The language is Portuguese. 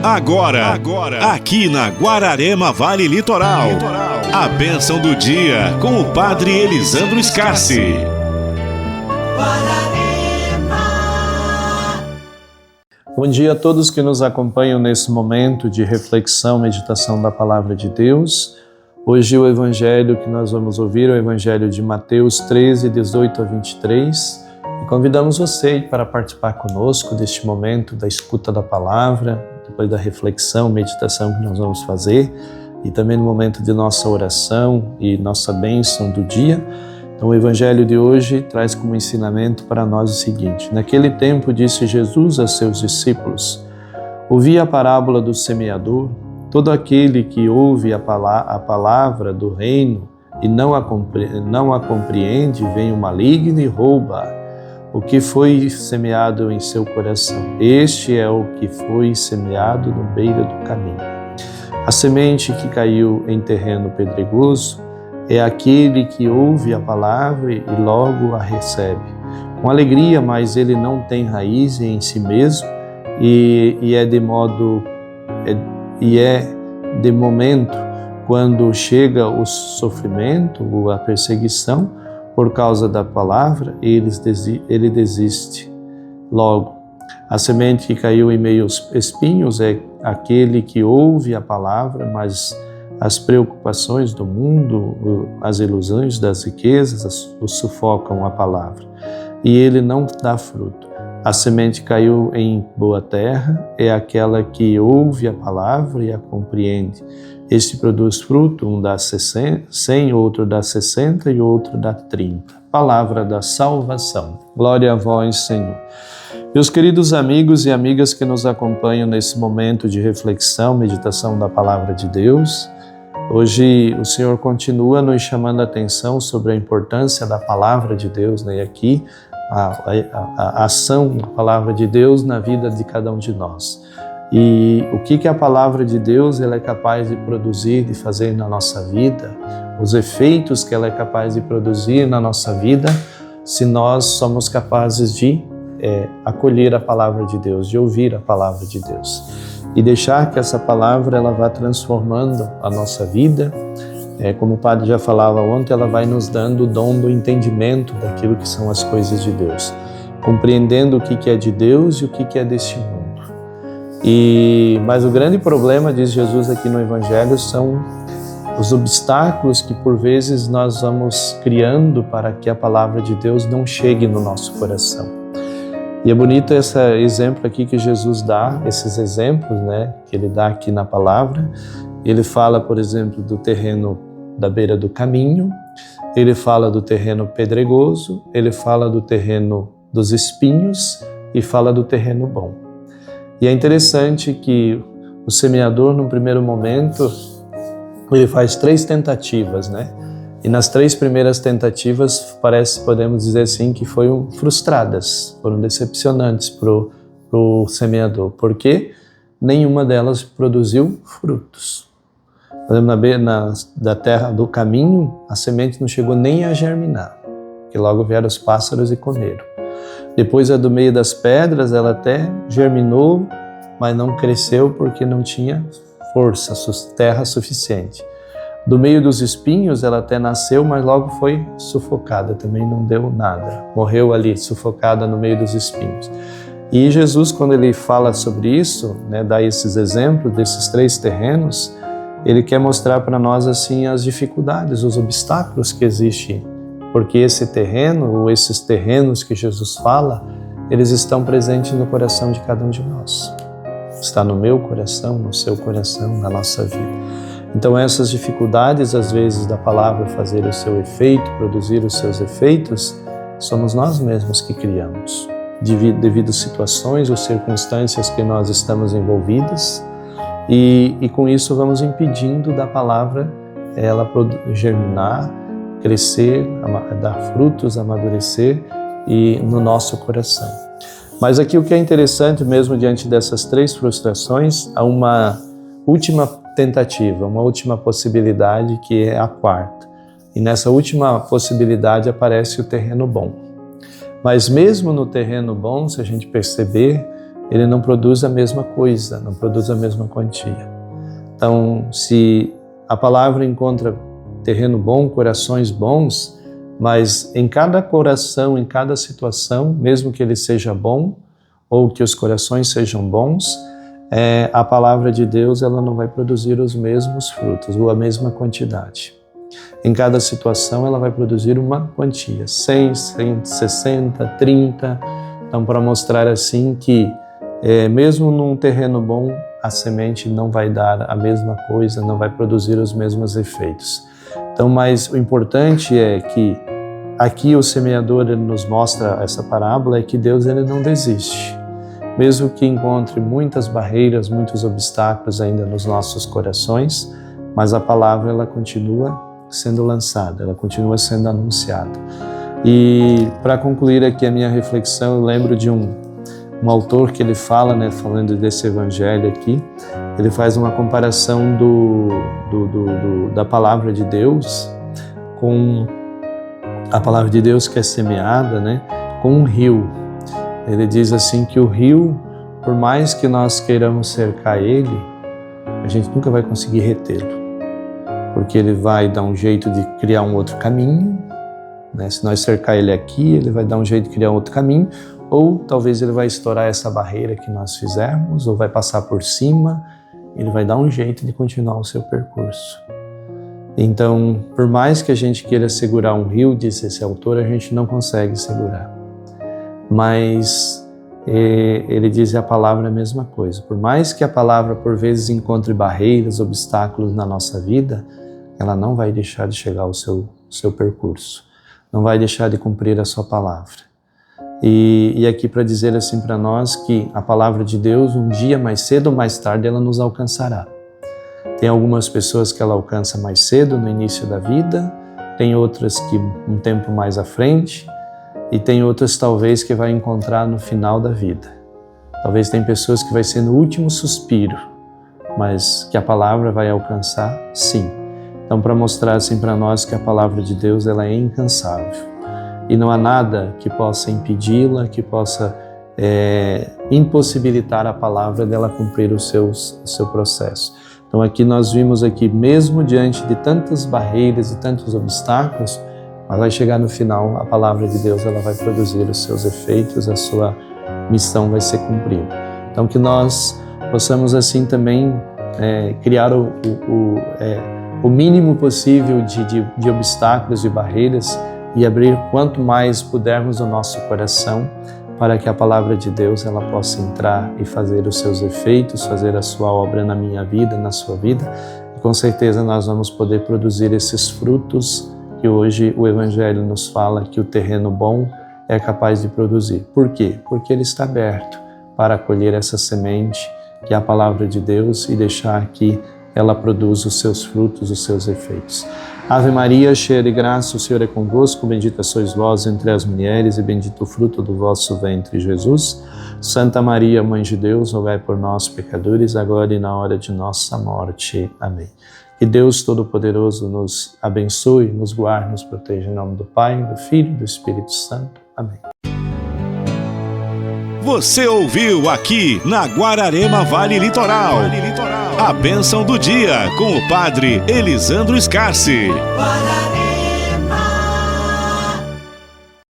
Agora, aqui na Guararema Vale Litoral, a bênção do dia com o Padre Elisandro Scarsi. Bom dia a todos que nos acompanham nesse momento de reflexão, meditação da Palavra de Deus. Hoje o Evangelho que nós vamos ouvir é o Evangelho de Mateus 13, 18 a 23. E convidamos você para participar conosco deste momento da escuta da Palavra, depois da reflexão, meditação que nós vamos fazer, e também no momento de nossa oração e nossa bênção do dia. Então o Evangelho de hoje traz como ensinamento para nós o seguinte: naquele tempo disse Jesus a seus discípulos: ouvi a parábola do semeador. Todo aquele que ouve a palavra do reino e não a compreende, vem o maligno e rouba o que foi semeado em seu coração. Este é o que foi semeado no beira do caminho. A semente que caiu em terreno pedregoso é aquele que ouve a palavra e logo a recebe com alegria, mas ele não tem raiz em si mesmo e é de momento, quando chega o sofrimento ou a perseguição por causa da palavra, ele desiste logo. A semente que caiu em meio aos espinhos é aquele que ouve a palavra, mas as preocupações do mundo, as ilusões das riquezas o sufocam a palavra, e ele não dá fruto. A semente que caiu em boa terra é aquela que ouve a palavra e a compreende. Este produz fruto, um dá 100, outro dá 60 e outro dá 30. Palavra da salvação. Glória a vós, Senhor. Meus queridos amigos e amigas que nos acompanham nesse momento de reflexão, meditação da Palavra de Deus, hoje o Senhor continua nos chamando a atenção sobre a importância da Palavra de Deus, né? E aqui a ação da Palavra de Deus na vida de cada um de nós. E o que a Palavra de Deus ela é capaz de produzir, de fazer na nossa vida, os efeitos que ela é capaz de produzir na nossa vida, se nós somos capazes de acolher a Palavra de Deus, de ouvir a Palavra de Deus e deixar que essa Palavra ela vá transformando a nossa vida. Como o Padre já falava ontem, ela vai nos dando o dom do entendimento daquilo que são as coisas de Deus, compreendendo o que é de Deus e o que é deste mundo. Mas o grande problema, diz Jesus aqui no Evangelho, são os obstáculos que por vezes nós vamos criando para que a palavra de Deus não chegue no nosso coração. E é bonito esse exemplo aqui que Jesus dá, esses exemplos, né, que ele dá aqui na palavra. Ele fala, por exemplo, do terreno da beira do caminho, ele fala do terreno pedregoso, ele fala do terreno dos espinhos e fala do terreno bom. E é interessante que o semeador, num primeiro momento, ele faz 3 tentativas, né? E nas 3 primeiras tentativas, podemos dizer assim, que foram frustradas, foram decepcionantes pro semeador, porque nenhuma delas produziu frutos. Por exemplo, da terra do caminho, a semente não chegou nem a germinar, que logo vieram os pássaros e comeram. Depois a do meio das pedras, ela até germinou, mas não cresceu porque não tinha força, terra suficiente. Do meio dos espinhos, ela até nasceu, mas logo foi sufocada, também não deu nada. Morreu ali, sufocada no meio dos espinhos. E Jesus, quando ele fala sobre isso, né, dá esses exemplos desses 3 terrenos, ele quer mostrar para nós assim as dificuldades, os obstáculos que existem, porque esse terreno, ou esses terrenos que Jesus fala, eles estão presentes no coração de cada um de nós. Está no meu coração, no seu coração, na nossa vida. Então essas dificuldades, às vezes, da palavra fazer o seu efeito, produzir os seus efeitos, somos nós mesmos que criamos, devido a situações ou circunstâncias que nós estamos envolvidas, e com isso vamos impedindo da palavra ela germinar, crescer, dar frutos, amadurecer e no nosso coração. Mas aqui o que é interessante mesmo diante dessas 3 frustrações, há uma última tentativa, uma última possibilidade que é a 4ª. E nessa última possibilidade aparece o terreno bom. Mas mesmo no terreno bom, se a gente perceber, ele não produz a mesma coisa, não produz a mesma quantia. Então, se a palavra encontra terreno bom, corações bons, mas em cada coração, em cada situação, mesmo que ele seja bom, ou que os corações sejam bons, a palavra de Deus ela não vai produzir os mesmos frutos, ou a mesma quantidade. Em cada situação ela vai produzir uma quantia, 100, 160, 30. Então, para mostrar assim que mesmo num terreno bom, a semente não vai dar a mesma coisa, não vai produzir os mesmos efeitos. Então, mas o importante é que aqui o semeador ele nos mostra essa parábola, é que Deus ele não desiste. Mesmo que encontre muitas barreiras, muitos obstáculos ainda nos nossos corações, mas a palavra ela continua sendo lançada, ela continua sendo anunciada. E para concluir aqui a minha reflexão, eu lembro de um autor que ele fala, falando desse evangelho aqui, ele faz uma comparação da palavra de Deus com a palavra de Deus que é semeada, com um rio. Ele diz assim que o rio, por mais que nós queiramos cercar ele, a gente nunca vai conseguir retê-lo, porque ele vai dar um jeito de criar um outro caminho, Se nós cercar ele aqui, ele vai dar um jeito de criar um outro caminho, ou talvez ele vai estourar essa barreira que nós fizermos, ou vai passar por cima, ele vai dar um jeito de continuar o seu percurso. Então, por mais que a gente queira segurar um rio, disse esse autor, a gente não consegue segurar. Mas ele diz a palavra a mesma coisa. Por mais que a palavra por vezes encontre barreiras, obstáculos na nossa vida, ela não vai deixar de chegar ao seu percurso. Não vai deixar de cumprir a sua palavra. E aqui para dizer assim para nós que a palavra de Deus, um dia mais cedo ou mais tarde, ela nos alcançará. Tem algumas pessoas que ela alcança mais cedo, no início da vida, tem outras que um tempo mais à frente, e tem outras talvez que vai encontrar no final da vida. Talvez tem pessoas que vai ser no último suspiro, mas que a palavra vai alcançar sim. Então, para mostrar assim para nós que a palavra de Deus ela é incansável. E não há nada que possa impedi-la, que possa impossibilitar a palavra dela cumprir o seu processo. Então aqui nós vimos aqui, mesmo diante de tantas barreiras e tantos obstáculos, mas vai chegar no final, a palavra de Deus ela vai produzir os seus efeitos, a sua missão vai ser cumprida. Então que nós possamos assim também criar o mínimo possível de obstáculos e barreiras e abrir quanto mais pudermos o nosso coração para que a palavra de Deus ela possa entrar e fazer os seus efeitos, fazer a sua obra na minha vida, na sua vida. E com certeza nós vamos poder produzir esses frutos que hoje o Evangelho nos fala que o terreno bom é capaz de produzir. Por quê? Porque ele está aberto para acolher essa semente que é a palavra de Deus e deixar que ela produza os seus frutos, os seus efeitos. Ave Maria, cheia de graça, o Senhor é convosco, bendita sois vós entre as mulheres e bendito o fruto do vosso ventre, Jesus. Santa Maria, Mãe de Deus, rogai por nós, pecadores, agora e na hora de nossa morte. Amém. Que Deus Todo-Poderoso nos abençoe, nos guarde, nos proteja em nome do Pai, do Filho e do Espírito Santo. Amém. Você ouviu aqui na Guararema Vale Litoral. A bênção do dia com o Padre Elisandro Scarsi.